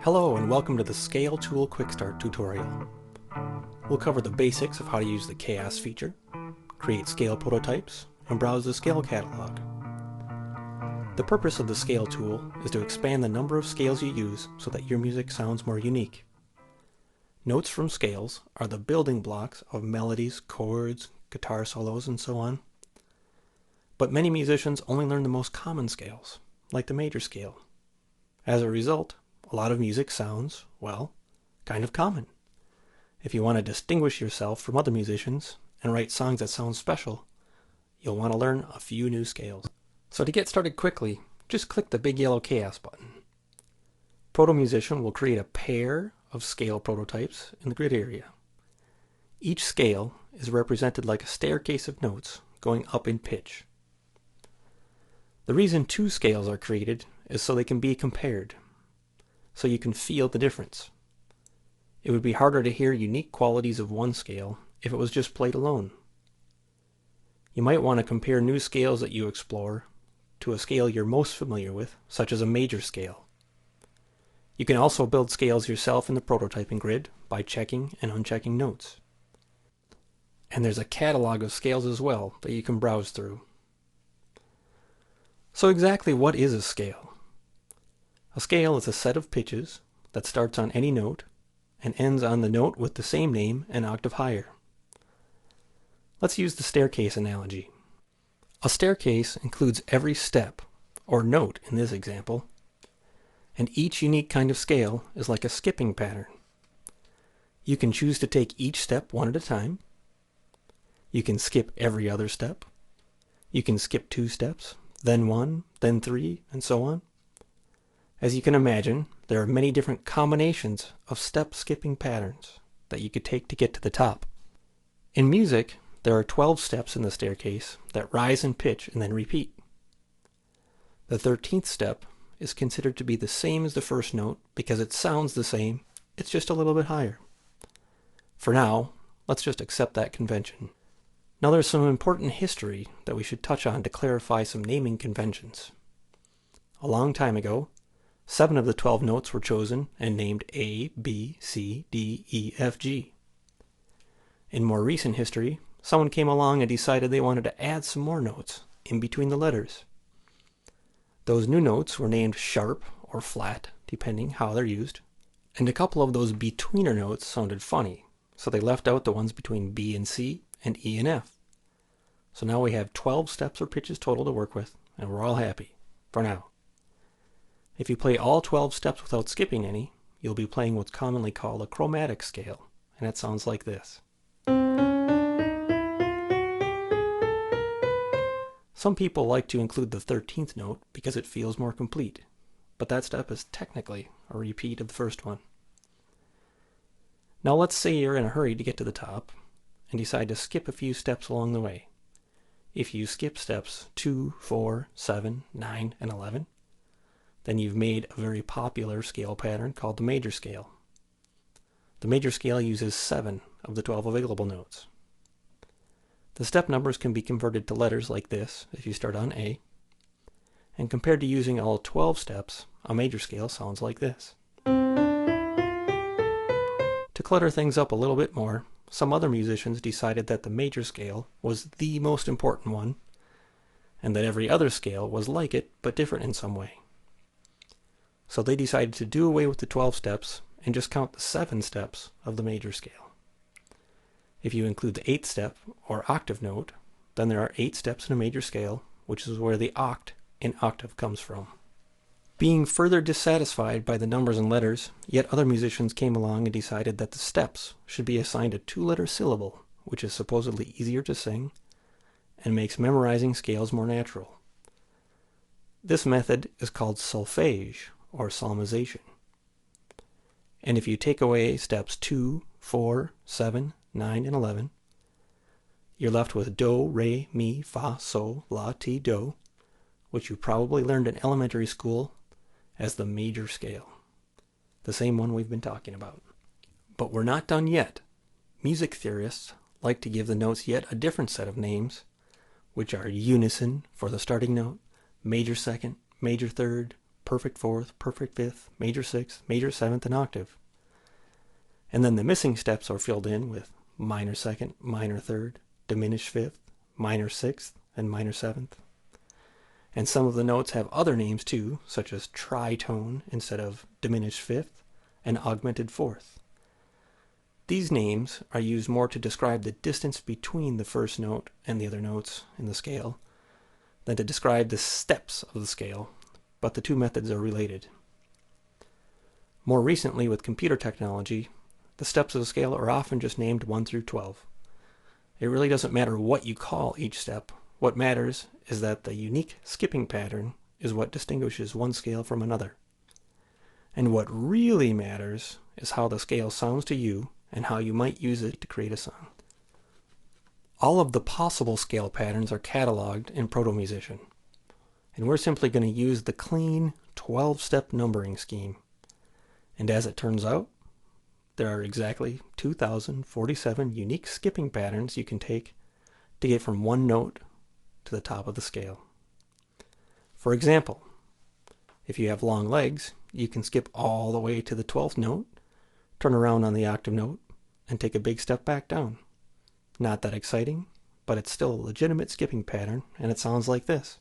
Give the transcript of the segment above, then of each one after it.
Hello and welcome to the Scale Tool Quick Start tutorial. We'll cover the basics of how to use the Chaos feature, create scale prototypes, and browse the scale catalog. The purpose of the Scale tool is to expand the number of scales you use so that your music sounds more unique. Notes from scales are the building blocks of melodies, chords, guitar solos, and so on. But many musicians only learn the most common scales, like the major scale. As a result, a lot of music sounds, well, kind of common. If you want to distinguish yourself from other musicians and write songs that sound special, you'll want to learn a few new scales. So to get started quickly, just click the big yellow Chaos button. ProtoMusician will create a pair of scale prototypes in the grid area. Each scale is represented like a staircase of notes going up in pitch. The reason two scales are created is so they can be compared, so you can feel the difference. It would be harder to hear unique qualities of one scale if it was just played alone. You might want to compare new scales that you explore to a scale you're most familiar with, such as a major scale. You can also build scales yourself in the prototyping grid by checking and unchecking notes. And there's a catalog of scales as well that you can browse through. So exactly what is a scale? A scale is a set of pitches that starts on any note and ends on the note with the same name an octave higher. Let's use the staircase analogy. A staircase includes every step, or note in this example, and each unique kind of scale is like a skipping pattern. You can choose to take each step one at a time. You can skip every other step. You can skip 2 steps, then 1, then 3, and so on. As you can imagine, there are many different combinations of step skipping patterns that you could take to get to the top. In music, there are 12 steps in the staircase that rise in pitch and then repeat. The 13th step is considered to be the same as the first note because it sounds the same, it's just a little bit higher. For now, let's just accept that convention. Now there's some important history that we should touch on to clarify some naming conventions. A long time ago, 7 of the 12 notes were chosen and named A, B, C, D, E, F, G. In more recent history, someone came along and decided they wanted to add some more notes in between the letters. Those new notes were named sharp or flat, depending how they're used, and a couple of those betweener notes sounded funny, so they left out the ones between B and C and E and F. So now we have 12 steps or pitches total to work with, and we're all happy, for now. If you play all 12 steps without skipping any, you'll be playing what's commonly called a chromatic scale, and it sounds like this. Some people like to include the 13th note because it feels more complete, but that step is technically a repeat of the first one. Now let's say you're in a hurry to get to the top and decide to skip a few steps along the way. If you skip steps 2, 4, 7, 9, and 11, then you've made a very popular scale pattern called the major scale. The major scale uses 7 of the 12 available notes. The step numbers can be converted to letters like this if you start on A, and compared to using all 12 steps, a major scale sounds like this. To clutter things up a little bit more, some other musicians decided that the major scale was the most important one, and that every other scale was like it but different in some way. So they decided to do away with the 12 steps and just count the 7 steps of the major scale. If you include the 8th step, or octave note, then there are 8 steps in a major scale, which is where the oct in octave comes from. Being further dissatisfied by the numbers and letters, yet other musicians came along and decided that the steps should be assigned a 2-letter syllable, which is supposedly easier to sing and makes memorizing scales more natural. This method is called solfege, or psalmization. And if you take away steps 2, 4, 7, 9, and 11, you're left with do, re, mi, fa, sol, la, ti, do, which you probably learned in elementary school as the major scale, the same one we've been talking about. But we're not done yet. Music theorists like to give the notes yet a different set of names, which are unison for the starting note, major second, major third, perfect fourth, perfect fifth, major sixth, major seventh, and octave. And then the missing steps are filled in with minor second, minor third, diminished fifth, minor sixth, and minor seventh. And some of the notes have other names too, such as tritone instead of diminished fifth and augmented fourth. These names are used more to describe the distance between the first note and the other notes in the scale than to describe the steps of the scale, but the two methods are related. More recently, with computer technology, the steps of the scale are often just named 1 through 12. It really doesn't matter what you call each step. What matters is that the unique skipping pattern is what distinguishes one scale from another. And what really matters is how the scale sounds to you and how you might use it to create a song. All of the possible scale patterns are cataloged in ProtoMusician, and we're simply going to use the clean 12-step numbering scheme. And as it turns out, there are exactly 2,047 unique skipping patterns you can take to get from one note to the top of the scale. For example, if you have long legs, you can skip all the way to the 12th note, turn around on the octave note, and take a big step back down. Not that exciting, but it's still a legitimate skipping pattern, and it sounds like this.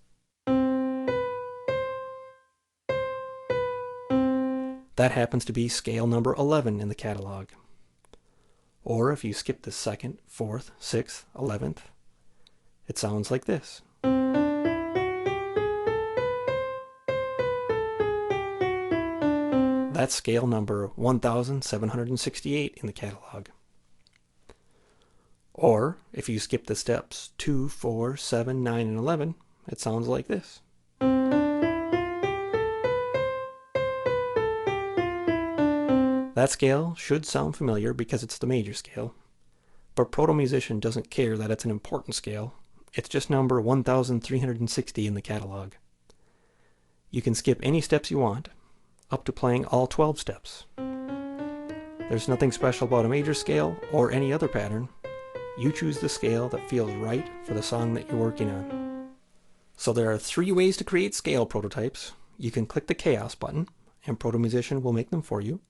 That happens to be scale number 11 in the catalog. Or if you skip the 2nd, 4th, 6th, 11th, it sounds like this. That's scale number 1768 in the catalog. Or if you skip the steps 2, 4, 7, 9, and 11, it sounds like this. That scale should sound familiar because it's the major scale, but ProtoMusician doesn't care that it's an important scale. It's just number 1360 in the catalog. You can skip any steps you want, up to playing all 12 steps. There's nothing special about a major scale or any other pattern. You choose the scale that feels right for the song that you're working on. So there are 3 ways to create scale prototypes. You can click the Chaos button, and ProtoMusician will make them for you.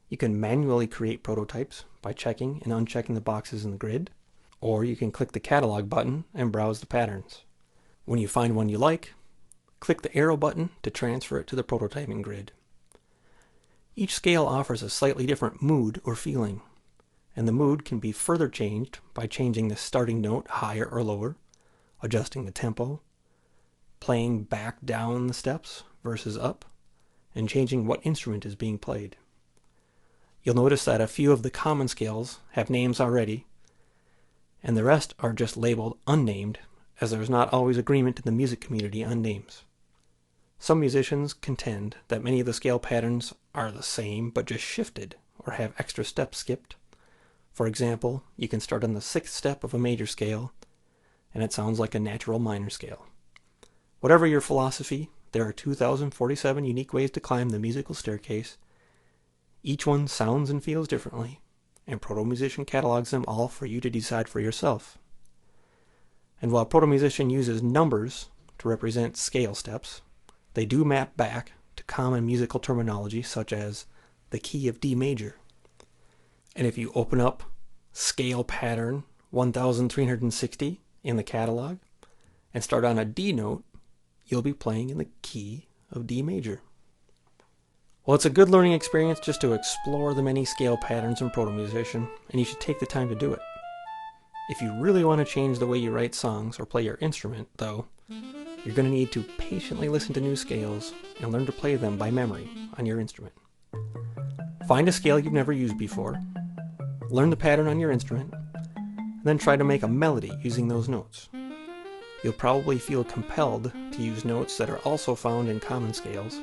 You can manually create prototypes by checking and unchecking the boxes in the grid, or you can click the Catalog button and browse the patterns. When you find one you like, click the arrow button to transfer it to the prototyping grid. Each scale offers a slightly different mood or feeling, and the mood can be further changed by changing the starting note higher or lower, adjusting the tempo, playing back down the steps versus up, and changing what instrument is being played. You'll notice that a few of the common scales have names already, and the rest are just labeled unnamed, as there's not always agreement in the music community on names. Some musicians contend that many of the scale patterns are the same but just shifted or have extra steps skipped. For example, you can start on the 6th step of a major scale, and it sounds like a natural minor scale. Whatever your philosophy, there are 2,047 unique ways to climb the musical staircase. Each one sounds and feels differently, and ProtoMusician catalogs them all for you to decide for yourself. And while ProtoMusician uses numbers to represent scale steps, they do map back to common musical terminology such as the key of D major. And if you open up scale pattern 1360 in the catalog and start on a D note, you'll be playing in the key of D major. Well, it's a good learning experience just to explore the many scale patterns in ProtoMusician, and you should take the time to do it. If you really want to change the way you write songs or play your instrument, though, you're going to need to patiently listen to new scales and learn to play them by memory on your instrument. Find a scale you've never used before, learn the pattern on your instrument, and then try to make a melody using those notes. You'll probably feel compelled to use notes that are also found in common scales,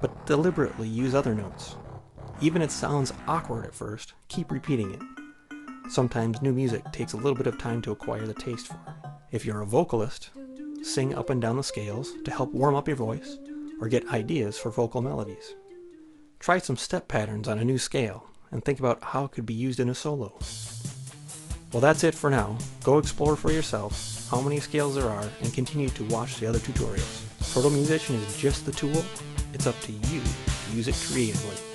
but deliberately use other notes. Even if it sounds awkward at first, keep repeating it. Sometimes new music takes a little bit of time to acquire the taste for. If you're a vocalist, sing up and down the scales to help warm up your voice or get ideas for vocal melodies. Try some step patterns on a new scale and think about how it could be used in a solo. Well, that's it for now. Go explore for yourself how many scales there are and continue to watch the other tutorials. ProtoMusician is just the tool. It's up to you to use it creatively.